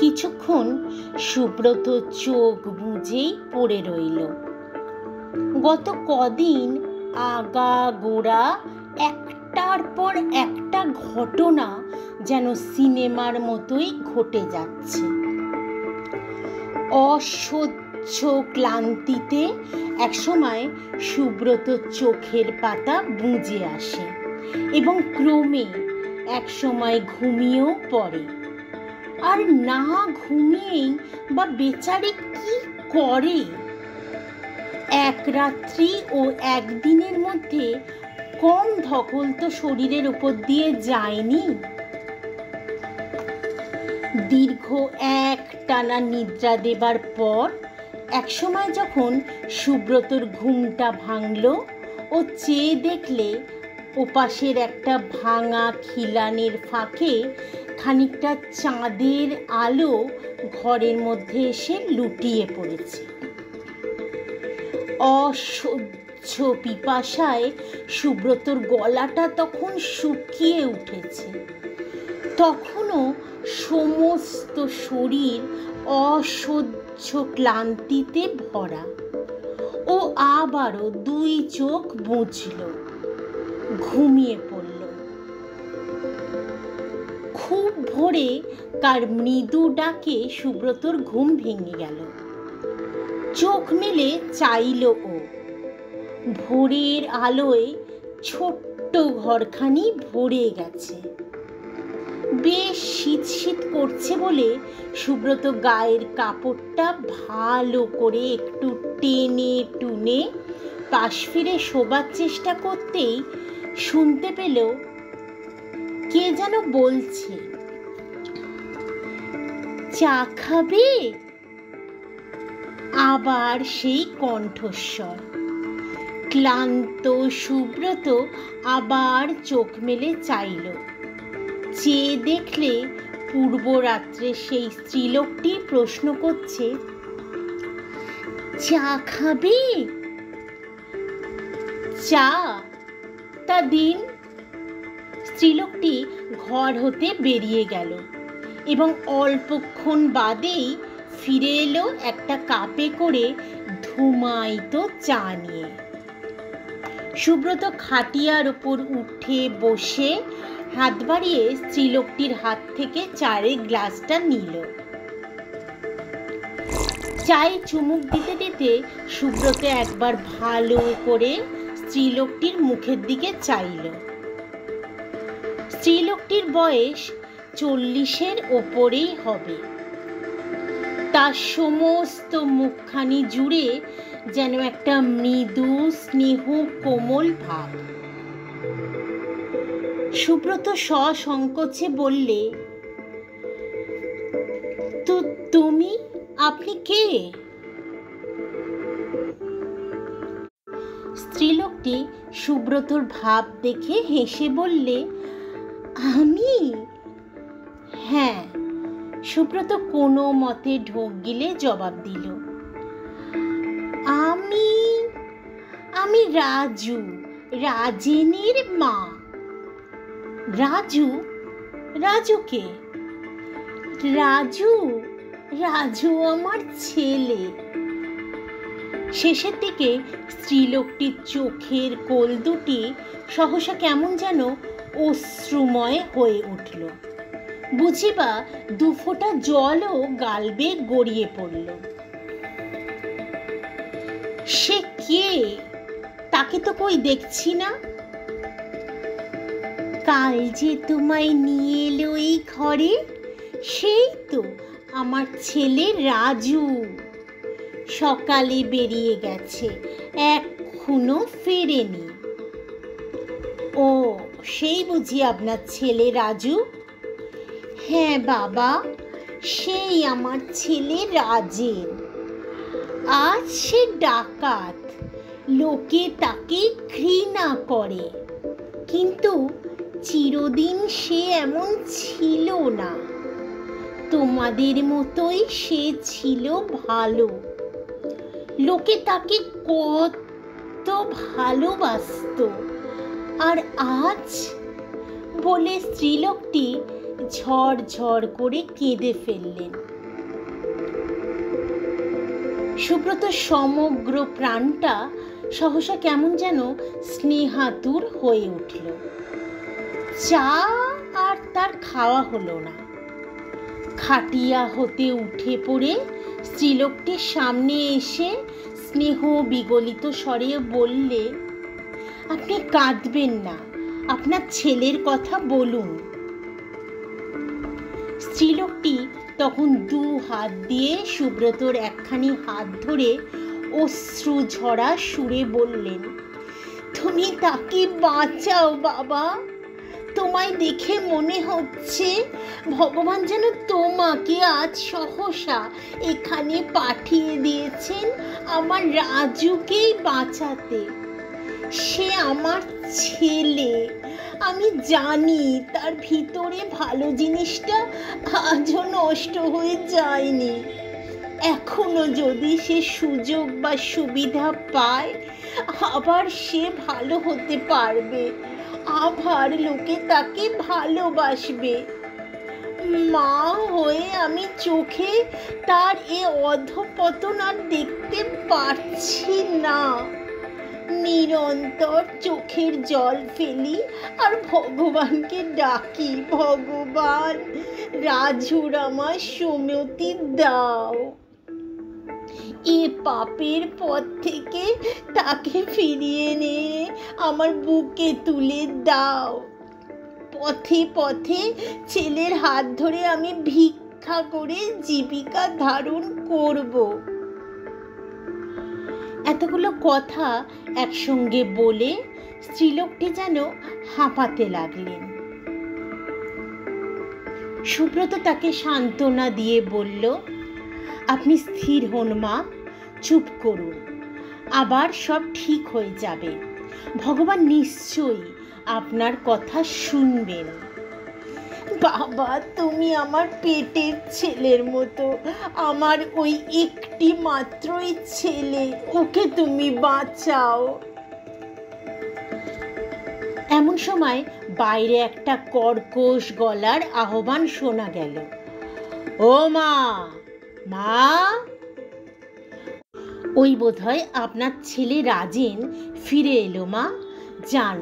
কিছুক্ষণ সুব্রত চোখ বুজেই পড়ে রইল। গত কদিন আগাগোড়া একটার পর একটা ঘটনা যেন সিনেমার মতোই ঘটে যাচ্ছে। অসহ্য ক্লান্তিতে একসময় সুব্রত চোখের পাতা বুজে আসে এবং ক্রমে একসময় ঘুমিয়েও পড়ে। আর না ঘুমিয়েই বা বেচারি কি করে? এক রাত্রি ও একদিনের মধ্যে কম ধকল তো শরীরের উপর দিয়ে যায়নি। দীর্ঘ এক টানা নিদ্রা দেবার পর একসময় যখন সুব্রতর ঘুমটা ভাঙল ও চেয়ে দেখলে ওপাশের একটা ভাঙা খিলানের ফাঁকে খানিকটা চাঁদের আলো ঘরের মধ্যে এসে লুটিয়ে পড়েছে। অসহ্য পিপাসায় সুব্রতর গলাটা তখন শুকিয়ে উঠেছে। তখনও সমস্ত শরীর অসহ্য ক্লান্তিতে ভরা। ও আবারও দুই চোখ বুজল, ঘুমিয়ে পড়ল। খুব ভোরে কার মৃদু ডাকে সুব্রতর ঘুম ভেঙে গেল। চোখ মেলে চাইল ও। ভোরের আলোয় ছোট্ট ঘরখানি ভরে গেছে। বেশ শীত শীত করছে বলে সুব্রত গায়ের কাপড়টা ভালো করে একটু টেনে টুনে পাশ ফিরে শোবার চেষ্টা করতেই শুনতে পেল কে যেন বলছে, চা খাবে? আবার সেই কণ্ঠস্বর। ক্লান্ত সুব্রত আবার চোখ মেলে চাইল। চেয়ে দেখলে পূর্ব রাত্রে সেই স্ত্রীলোকটি প্রশ্ন করছে, চা খাবে? চা তা দিন। স্ত্রীলোকটি ঘর হতে বেরিয়ে গেল এবং অল্পক্ষণ বাদেই ফিরে এলো একটা কাপে করে ধুমায়িত চা নিয়ে। সুব্রত খাটিয়ার উপর উঠে বসে হাত বাড়িয়ে স্ত্রীলোকটির হাত থেকে চায়ের গ্লাসটা নিল। চায়ে চুমুক দিতে দিতে সুব্রত একবার ভালো করে স্ত্রীলোকটির মুখের দিকে চাইল। স্ত্রীলোকটির বয়স 40-এর ওপরেই হবে। তার সমস্ত মুখখানি জুড়ে যেন একটা মৃদু স্নেহ কোমল ভাব। সুব্রত সসংকোচে বললে, তো তুমি, আপনি কে? স্ত্রীলোকটি সুব্রতর ভাব দেখে হেসে বললে, আমি? হ্যাঁ। সুব্রত কোনো মতে ঢোক গিলে জবাব দিল, আমি রাজু, রাজেনের মা। রাজু? রাজুকে? রাজু আমার ছেলে। শেষের দিকে স্ত্রীলোকটির চোখের কোল দুটি সহসা কেমন যেন অশ্রুময় হয়ে উঠল। বুঝিবা দুফোঁটা জলও গাল বেয়ে গড়িয়ে পড়ল। সে কে? তাকে তো কই দেখছি না। কাল যে তোমায় নিয়ে এলো এই ঘরে, সেই তো আমার ছেলে রাজু। সকালে বেরিয়ে গেছে, এখনো ফেরেনি। ও, সেই বুঝি আপনার ছেলে রাজু? হ্যাঁ বাবা, সেই আমার ছেলে রাজেন। আজ সে ডাকাত, লোকে তাকে ঘৃণা করে, কিন্তু চিরদিন সে এমন ছিল না। তোমাদের মতোই সে ছিল ভালো। লোকে তাকে কত ভালোবাসতো। আর আজ, বলে স্ত্রীলোকটি ঝড় ঝড় করে কেঁদে ফেললেন। সুব্রত সমগ্র প্রাণটা সহসা কেমন যেন স্নেহাতুর হয়ে উঠল। চা আর তার খাওয়া হলো না। খাটিয়া হতে উঠে পড়ে স্ত্রীলোকটির সামনে এসে স্নেহ বিগলিত স্বরে বললে, আপনি কাঁদবেন না, আপনার ছেলের কথা বলুন। স্ত্রীলোকটি তখন দু হাত দিয়ে সুব্রতর একখানি হাত ধরে অশ্রু ঝরা সুরে বললেন, তুমি তাকে বাঁচাও বাবা। তোমায় দেখে মনে হচ্ছে ভগবান যেন তোমাকে আজ সহসা এখানে পাঠিয়ে দিয়েছেন আমার রাজুকেই বাঁচাতে। সে আমার ছেলে, আমি জানি তার ভিতরে ভালো জিনিসটা আজও নষ্ট হয়ে যায়নি। এখনো যদি সে সুযোগ বা সুবিধা পায় আবার সে ভালো হতে পারবে, আবার লোকে তাকে ভালোবাসবে। মা হয়ে আমি চোখে তার এ অধঃপতন আর দেখতে পারছি না। নিরন্তর চোখের জল ফেলি আর ভগবানকে ডাকি, ভগবান রাজুর আমার সুমতি দাও। এ পাপের পথ থেকে তাকে ফিরিয়ে এনে আমার বুকে তুলে দাও। পথে পথে ছেলের হাত ধরে আমি ভিক্ষা করে জীবিকা ধারণ করব। এতগুলো কথা একসঙ্গে বলে স্ত্রীলোকটি যেন হাঁপাতে লাগলেন। সুব্রত তাকে সান্ত্বনা দিয়ে বলল, আপনি স্থির হন মা, চুপ করুন, আবার সব ঠিক হয়ে যাবে। ভগবান নিশ্চয়ই আপনার কথা শুনবেন। বাবা, তুমি আমার পেটের ছেলের মতো, আমার ওই একটি মাত্রই ছেলে, ওকে তুমি বাঁচাও। এমন সময় বাইরে একটা কর্কশ গলার আহ্বান শোনা গেল, ও মা, মা। ওই বোধহয় আপনার ছেলে রাজেন ফিরে এলো মা, যান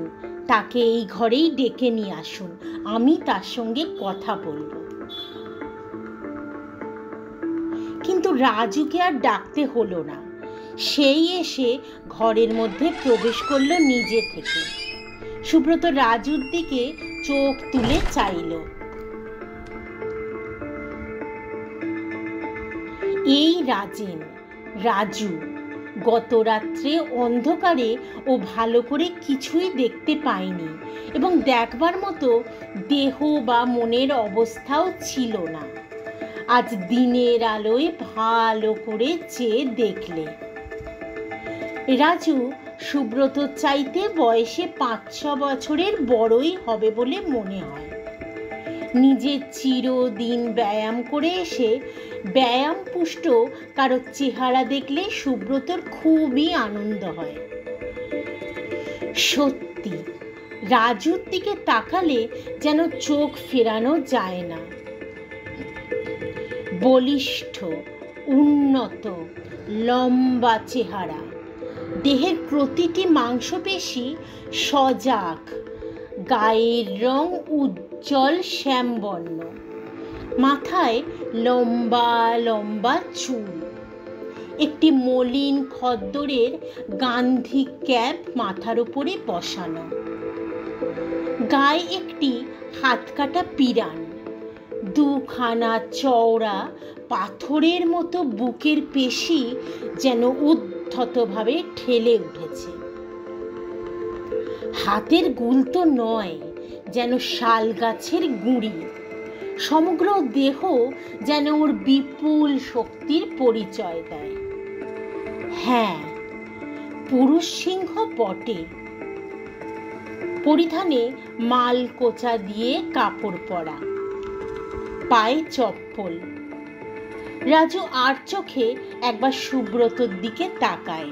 তাকে এই ঘরেই ডেকে নিয়ে আসুন, আমি তার সঙ্গে কথা বলবো। কিন্তু রাজুকে আর ডাকতে হলো না, সেই এসে ঘরের মধ্যে প্রবেশ করলো নিজে থেকে। সুব্রত রাজুর দিকে চোখ তুলে চাইল। এই রাজেন, রাজু গত রাত্রে অন্ধকারে ও ভালো করে কিছুই দেখতে পায়নি এবং দেখবার মতো দেহ বা মনের অবস্থাও ছিল না। আজ দিনের আলোয় ভালো করে চেয়ে দেখলে রাজু সুব্রত চাইতে বয়সে 5-6 বছরের বড়ই হবে বলে মনে হয়। নিজের চিরদিন ব্যায়াম করে এসে ব্যায়াম পুষ্ট কারো চেহারা দেখলে সুব্রতর খুবই আনন্দ হয়। সত্যি রাজুর দিকে তাকালে যেন চোখ ফেরানো যায় না। বলিষ্ঠ, উন্নত, লম্বা চেহারা, দেহের প্রতিটি মাংসপেশি সজাগ, গায়ের রং উজ্জ্বল শ্যামবর্ণ, মাথায় লম্বা লম্বা চুল, একটি মলিন খদ্দরের গান্ধী ক্যাপ মাথার উপরে বসানো, গায়ে একটি হাতকাটা পিরান, দুখানা চওড়া পাথরের মতো বুকের পেশি যেন উদ্ধতভাবে ঠেলে উঠেছে। হাতের গুল তো নয়, যেন শাল গাছের গুঁড়ি। সমগ্র দেহ যেন ওর বিপুল শক্তির পরিচয় দেয়। হ্যাঁ, পুরুষ সিংহ বটে। পরিধানে মাল কোচা দিয়ে কাপড় পরা, পায়ে চপ্পল। রাজু আর চোখে একবার সুব্রতর দিকে তাকায়।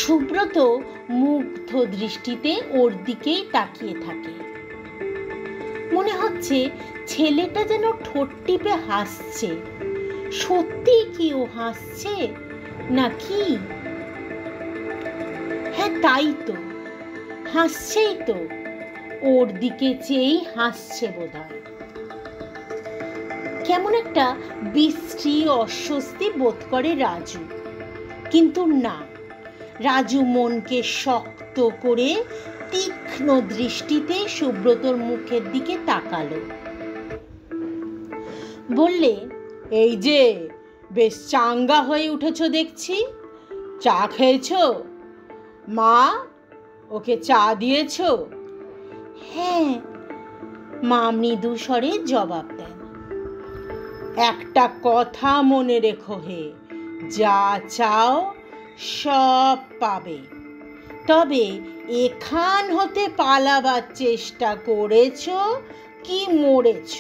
সুব্রত মুগ্ধ দৃষ্টিতে ওর দিকেই তাকিয়ে থাকে। মনে হচ্ছে ছেলেটা যেন ঠোঁট টিপে হাসছে। সত্যি কি ও হাসছে নাকি? হ্যাঁ, তাই তো, হাসছেই তো, ওর দিকে চেয়েই হাসছে বোধহয়। কেমন একটা বিশ্রী অস্বস্তি বোধ করে রাজু, কিন্তু না, রাজু মনকে শক্ত করে তীক্ষ্ণ দৃষ্টিতে সুব্রতর মুখের দিকে তাকালো। বললে, এই যে বেশ চাঙ্গা হয়ে উঠেছ দেখছি, চা খেয়েছ? মা ওকে চা দিয়েছ? হ্যাঁ, মা মৃদু স্বরে জবাব দেন। একটা কথা মনে রেখো হে, যা চাও সব পাবে, তবে এখান হতে পালাবার চেষ্টা করেছ কি মরেছ?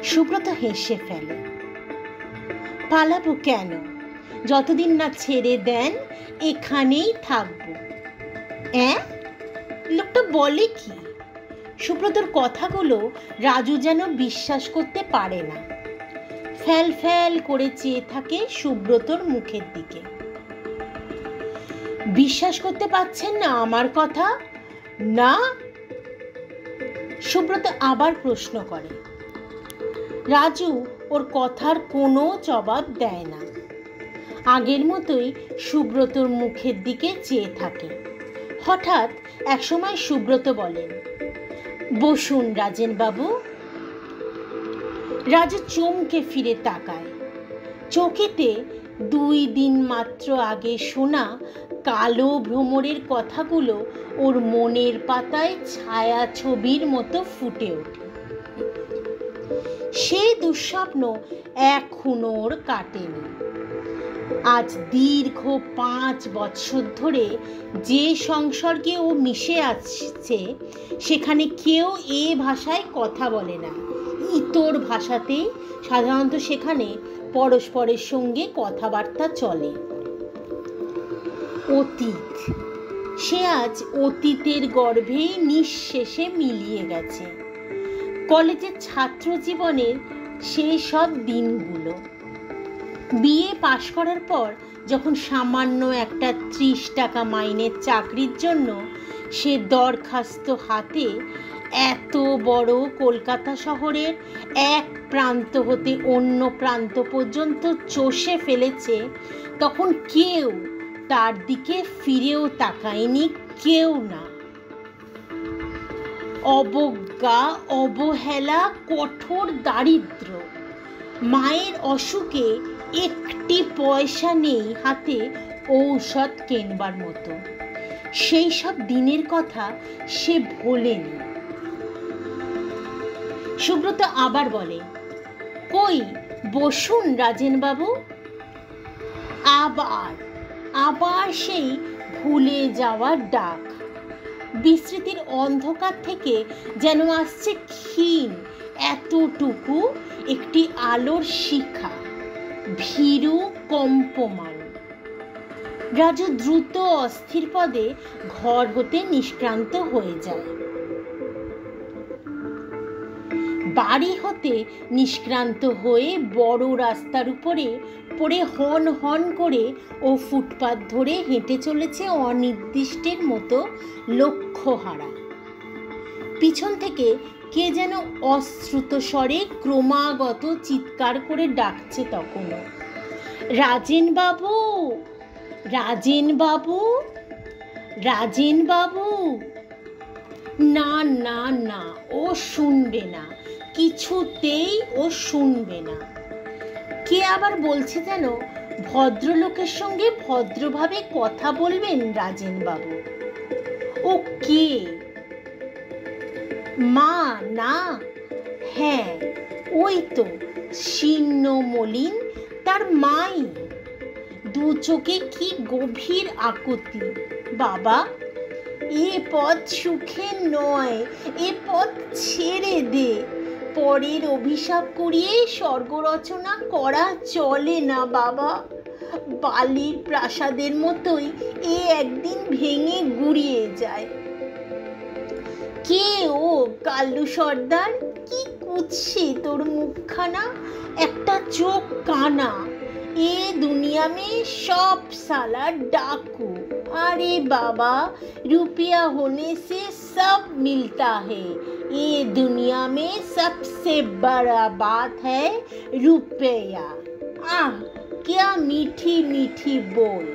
সুব্রত হেসে ফেলে। পালাবো কেন? যতদিন না ছেড়ে দেন এখানেই থাকবো। লোকটা বলে কি? সুব্রতর কথাগুলো রাজু যেন বিশ্বাস করতে পারে না। ফ্যাল ফ্যাল করে চেয়ে থাকে সুব্রতর মুখের দিকে। বিশ্বাস করতে পারছেন না আমার কথা? না? সুব্রত আবার প্রশ্ন করে। রাজু ওর কথার কোনো জবাব দেয় না, আগের মতোই সুব্রতর মুখের দিকে চেয়ে থাকে। হঠাৎ একসময় সুব্রত বলেন, বসুন রাজেন বাবু। রাজু চমকে ফিরে তাকায়। চোখেতে 2 দিন মাত্র আগে শোনা কালো ভ্রমরের কথাগুলো ওর মনের পাতায় ছায়া ছবির মতো ফুটে ওঠে। সেই দুঃস্বপ্ন এখনো ওর কাটেনি। আজ দীর্ঘ 5 বছর ধরে যে সংসর্গে ও মিশে আসছে, সেখানে কেউ এ ভাষায় কথা বলে না। ইতর ভাষাতেই সাধারণত সেখানে পরস্পরের সঙ্গে কথাবার্তা চলে। অতীত, সে আজ অতীতের গর্ভেই নিঃশেষে মিলিয়ে গেছে। কলেজের ছাত্র জীবনের সেই সব দিনগুলো। বিএ পাশ করার পর যখন সামান্য একটা 30 টাকা মাইনের চাকরির জন্য সে দরখাস্ত হাতে এত বড় কলকাতা শহরের এক প্রান্ত হতে অন্য প্রান্ত পর্যন্ত চষে ফেলেছে, তখন কেউ তার দিকে ফিরেও তাকায়নি, কেউ না। অবজ্ঞা, অবহেলা, কঠোর দারিদ্র্য, মায়ের অসুখে একটি পয়সা নেই হাতে ঔষধ কেনবার মতো, সেই সব দিনের কথা সে ভোলেনি। সুব্রত আবার বলে, কই বসুন রাজেন বাবু। আবার আবার সেই ভুলে যাওয়ার ডাক। বিস্মৃতির অন্ধকার থেকে যেন আসছে ক্ষীণ এতটুকু একটি আলোর শিখা, ভীরু কম্পমান। রাজু দ্রুত অস্থির পদে ঘর হতে নিষ্ক্রান্ত হয়ে যায়। বাড়ি হতে নিষ্ক্রান্ত হয়ে বড় রাস্তার উপরে পড়ে হন হন করে ও ফুটপাত ধরে হেঁটে চলেছে অনির্দিষ্টের মতো লক্ষ্যহারা। পিছন থেকে কে যেন অশ্রুত স্বরে ক্রমাগত চিৎকার করে ডাকছে তখনও, রাজেন বাবু, রাজেন বাবু, রাজেন বাবু। না না না, ও শুনবে না, কিছুতেই ও শুনবে না। কে আবার বলছে যেন ভদ্রলোকের সঙ্গে ভদ্রভাবে কথা বলবেন রাজেন বাবু। ও কে? মা না? হ্যাঁ, ওই তো শীর্ণ মলিন তার মাই। দু চোখে কি গভীর আকুতি। বাবা, এ পথ সুখের নয়, এ পথ ছেড়ে দে। পরের অভিশাপ করিয়ে স্বর্গ রচনা করা চলে না বাবা। বালির প্রাসাদের মতোই এ একদিন ভেঙে গুড়িয়ে যায়। কে ও কাল্লু সর্দার? কি উচ্ছে তোর মুখখানা, একটা চোখ কানা, এ দুনিয়া মে সব সালা ডাকू। अरे बाबा, रुपया होने से सब मिलता है, ये दुनिया में सबसे बड़ा बात है रुपया। आह, क्या मीठी मीठी बोल।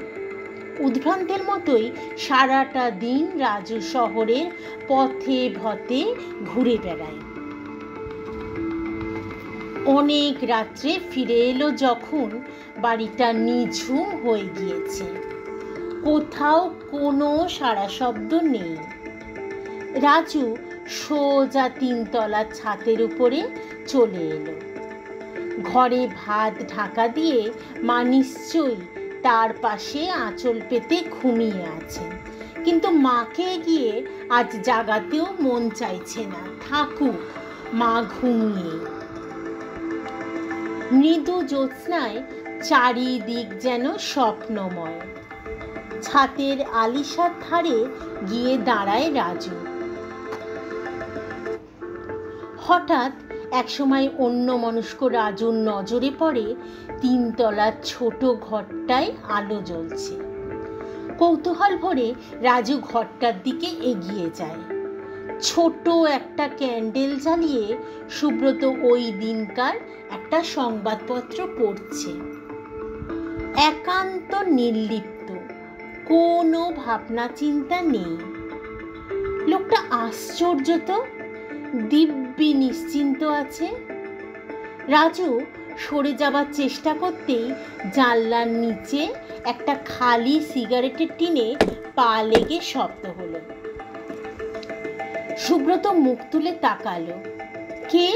উদ্ভ্রান্তের মতোই সারাটা দিন রাজু শহরের পথে পথে ঘুরে বেড়ায়। অনেক রাত্রে ফিরে এলো যখন, বাড়িটা নিঝুম হয়ে গিয়েছে, কোথাও কোনো সাড়া শব্দ নেই। রাজু সোজা 3 তলার ছাদের উপরে চলে এলো। ঘরে ভাত ঢাকা দিয়ে মা নিশ্চয়ই তার পাশে আঁচল পেতে ঘুমিয়ে আছেন, কিন্তু মাকে গিয়ে আজ জাগাতেও মন চাইছে না, থাকুক মা ঘুমিয়ে। মৃদু জ্যোৎস্নায় চারিদিক যেন স্বপ্নময়। ছাতের আলিশার ধারে গিয়ে দাঁড়ায় রাজু। হঠাৎ একসময় অন্যমনস্ক রাজুর নজরে পড়ে 3 তলার ছোট ঘরটায় আলো জ্বলছে। কৌতূহল ভরে রাজু ঘরটার দিকে এগিয়ে যায়। ছোট একটা ক্যান্ডেল জ্বালিয়ে সুব্রত ওই দিনকার একটা সংবাদপত্র পড়ছে। একান্ত নির্লিপ্ত, কোনো ভাবনা চিন্তা নেই। লোকটা আশ্চর্য তো, দিব্যি নিশ্চিন্ত আছে। রাজু সরে যাবার চেষ্টা করতেই জানলার নিচে একটা খালি সিগারেটের টিনে পা লেগে শব্দ হলো। সুব্রত মুখ তুলে তাকালো। কে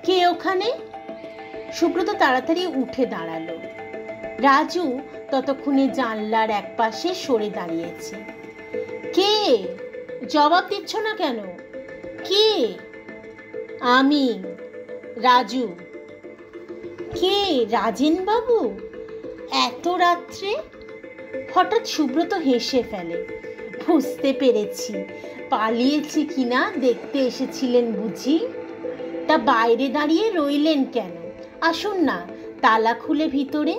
কে ওখানে? সুব্রত তাড়াতাড়ি উঠে দাঁড়ালো। রাজু ততক্ষণে জানলার একপাশে সরে দাঁড়িয়েছে। কে? জবাব দিচ্ছ না কেন? কে? আমি, রাজু। কে? রাজেন বাবু? এত রাত্রে? হঠাৎ সুব্রত হেসে ফেলে। বুঝতে পেরেছি, পালিয়েছি কিনা দেখতে এসেছিলেন বুঝি? তা বাইরে দাঁড়িয়ে রইলেন কেন? আসুন না, তালা খুলে ভিতরে।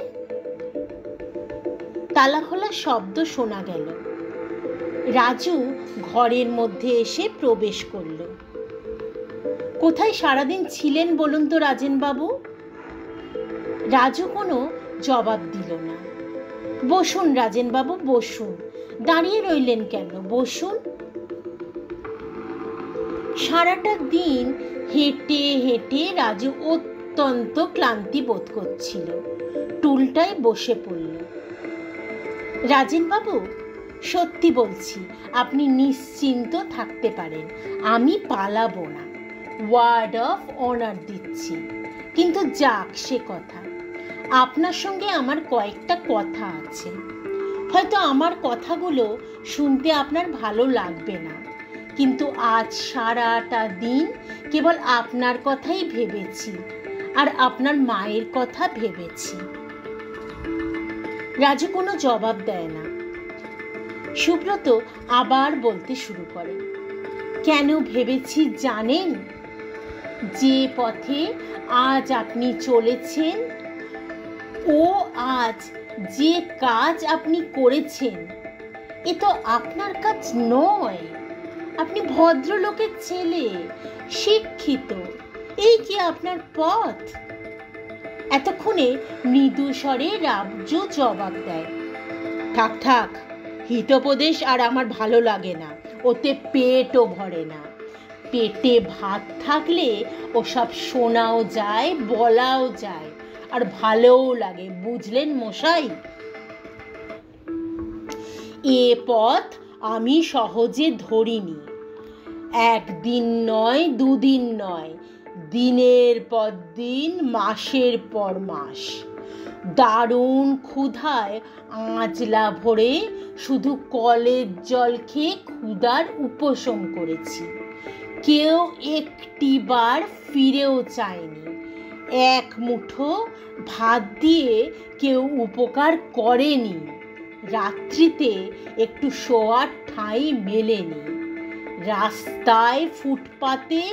তালা খোলার শব্দ শোনা গেল। রাজু ঘরের মধ্যে এসে প্রবেশ করল। কোথায় সারাদিন ছিলেন বলুন তো রাজেন বাবু? রাজু কোনো জবাব দিল না। বসুন রাজেন বাবু, বসুন। দাঁড়িয়ে রইলেন কেন? বসুন। সারাটা দিন হেঁটে হেঁটে রাজু অত্যন্ত ক্লান্তি বোধ করছিল। টুলটায় বসে পড়ল। রাজেন বাবু, সত্যি বলছি, আপনি নিশ্চিন্ত থাকতে পারেন, আমি পালাবো না, ওয়ার্ড অফ অনার দিচ্ছি। কিন্তু যাক সে কথা, আপনার সঙ্গে আমার কয়েকটা কথা আছে। হয়তো আমার কথাগুলো শুনতে আপনার ভালো লাগবে না, কিন্তু আজ সারাটা দিন কেবল আপনার কথাই ভেবেছি, আর আপনার মায়ের কথা ভেবেছি। রাজু কোনো জবাব দেয় না। সুব্রত আবার বলতে শুরু করে। কেন ভেবেছি জানেন? যে পথে আজ আপনি চলেছেন, ও আজ যে কাজ আপনি করেছেন, এ তো আপনার কাজ নয়। আপনি ভদ্রলোকের ছেলে, শিক্ষিত, এই কি আপনার পথ? এতক্ষণে মৃদু স্বরে রাজু জবাব দেয়। থাক থাক, হিতোপদেশ আর আমার ভালো লাগে না, ওতে পেটও ভরে না। পেটে ভাত থাকলে ওসব শোনাও যায়, বলাও যায়, আর ভালোও লাগে, বুঝলেন মশাই? এ পথ আমি সহজে ধরিনি। একদিন নয়, দুদিন নয়, দিনের পর দিন, মাসের পর মাস দারুণ ক্ষুধায় আঁচলা ভরে শুধু কলের জল খেয়ে ক্ষুধার উপশম করেছি। কেউ একটিবার ফিরেও চায়নি। এক মুঠো ভাত দিয়ে কেউ উপকার করেনি। রাত্রিতে একটু শোয়ার ঠাঁই মেলেনি। রাস্তায় ফুটপাতে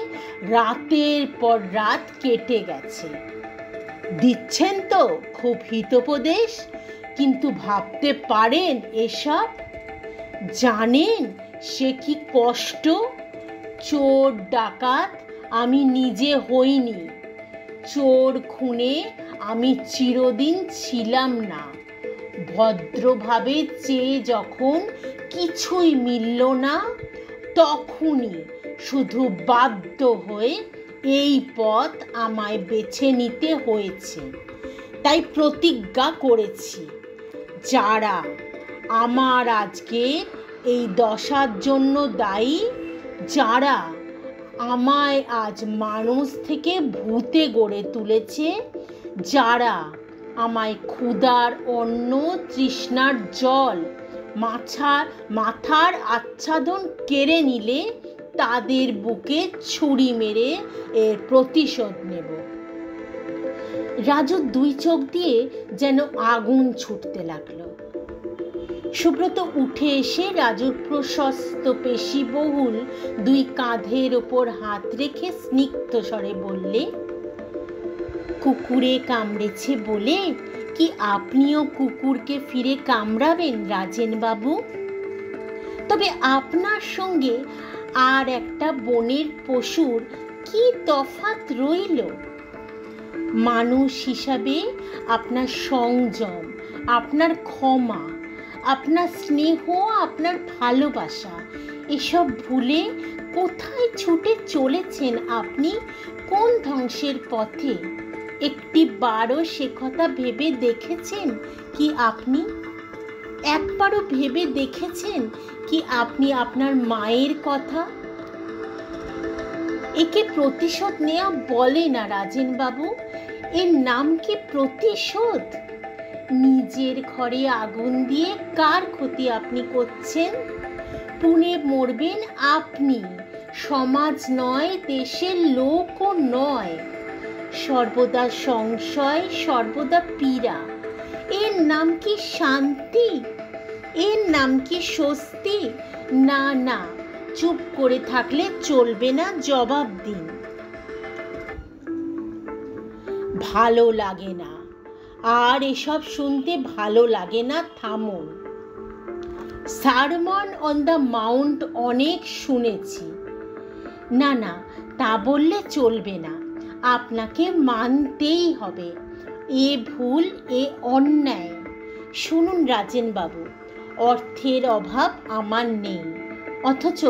রাতের পর রাত কেটে গেছে। দিচ্ছেন তো খুব হিতোপদেশ, কিন্তু ভাবতে পারেন এসব? জানেন সে কি কষ্ট? চোর ডাকাত আমি নিজে হইনি, চোর খুনে আমি চিরদিন ছিলাম না। ভদ্রভাবে চেয়ে যখন কিছুই মিলল না, তখনই শুধু বাধ্য হয়ে এই পথ আমায় বেছে নিতে হয়েছে। তাই প্রতিজ্ঞা করেছি, যারা আমার আজকে এই দশার জন্য দায়ী, যারা আমায় আজ মানুষ থেকে ভূতে গড়ে তুলেছে, যারা আমায় ক্ষুধার অন্ন, তৃষ্ণার জল, মাথার আচ্ছাদন কেড়ে নিলে, তাদের বুকে ছুরি মেরে এর প্রতিশোধ নেব। রাজুর দুই চোখ দিয়ে যেন আগুন ছুটতে লাগলো। সুব্রত উঠে এসে রাজুর প্রশস্ত পেশিবহুল দুই কাঁধের ওপর হাত রেখে স্নিগ্ধ স্বরে বললে, কুকুরে কামড়েছে বলে কি আপনিও কুকুরকে ফিরে কামড়াবেন রাজেন বাবু? তবে আপনার সঙ্গে আর একটা বনের পশুর কি তফাৎ রইল? মানুষ হিসাবে আপনার সংযম, আপনার ক্ষমা, আপনার স্নেহ, আপনার ভালোবাসা, এসব ভুলে কোথায় ছুটে চলেছেন আপনি? কোন ধ্বংসের পথে? একটি বারও সে কথা ভেবে দেখেছেন কি আপনি? একবারও ভেবে দেখেছেন কি আপনি আপনার মায়ের কথা? একে প্রতিশোধ নেওয়া বলে না রাজেন বাবু, এর নাম কি প্রতিশোধ? নিজের ঘরে আগুন দিয়ে কার ক্ষতি আপনি করছেন? পুড়ে মরবেন আপনি, সমাজ নয়, দেশের লোকও নয়। সর্বদা সংশয়, সর্বদা পীড়া, এর নাম কি শান্তি? এর নাম কি স্বস্তি? না না, চুপ করে থাকলে চলবে না, জবাব দিন। ভালো লাগে না, আর এসব শুনতে ভালো লাগে না, থামুন। সারমন অন দ্য মাউন্ট অনেক শুনেছি। না না, তা বললে চলবে না, আপনাকে মানতেই হবে। এ ভুল, এ অন্যায়। শুনুন রাজেন বাবু, অর্থের অভাব আমার নেই, অথচ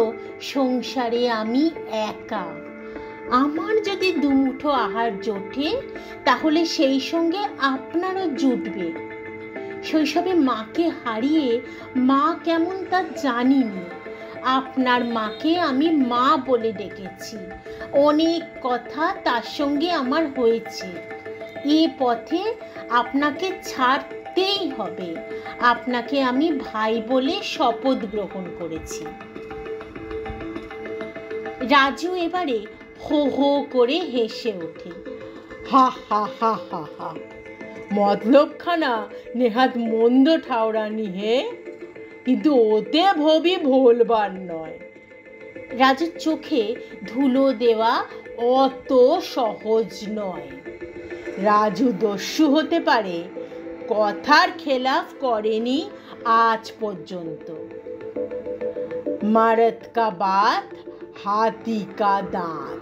সংসারে আমি একা। আমার যদি দুমুঠো আহার জোটে, তাহলে সেই সঙ্গে আপনারও জুটবে। শৈশবে মাকে হারিয়ে মা কেমন তা জানিনি। আপনার মাকে আমি মা বলে ডেকেছি। অনেক কথা তার সঙ্গে আমার হয়েছে। এ পথে আপনাকে ছাড়তেই হবে। আপনাকে আমি ভাই বলে শপথ গ্রহণ করেছি। রাজু এবারে হো হো করে হেসে ওঠে। হা হা হা হা হা, মতলবখানা নেহাত মন্দ ঠাওরানি হে, কিন্তু ওতে ভবি ভোলবার নয়। রাজুর চোখে ধুলো দেওয়া অত সহজ নয়। রাজু দস্যু হতে পারে, কথার খেলাফ করেনি আজ পর্যন্ত। মরদ কা বাত, হাতি কা দাঁত।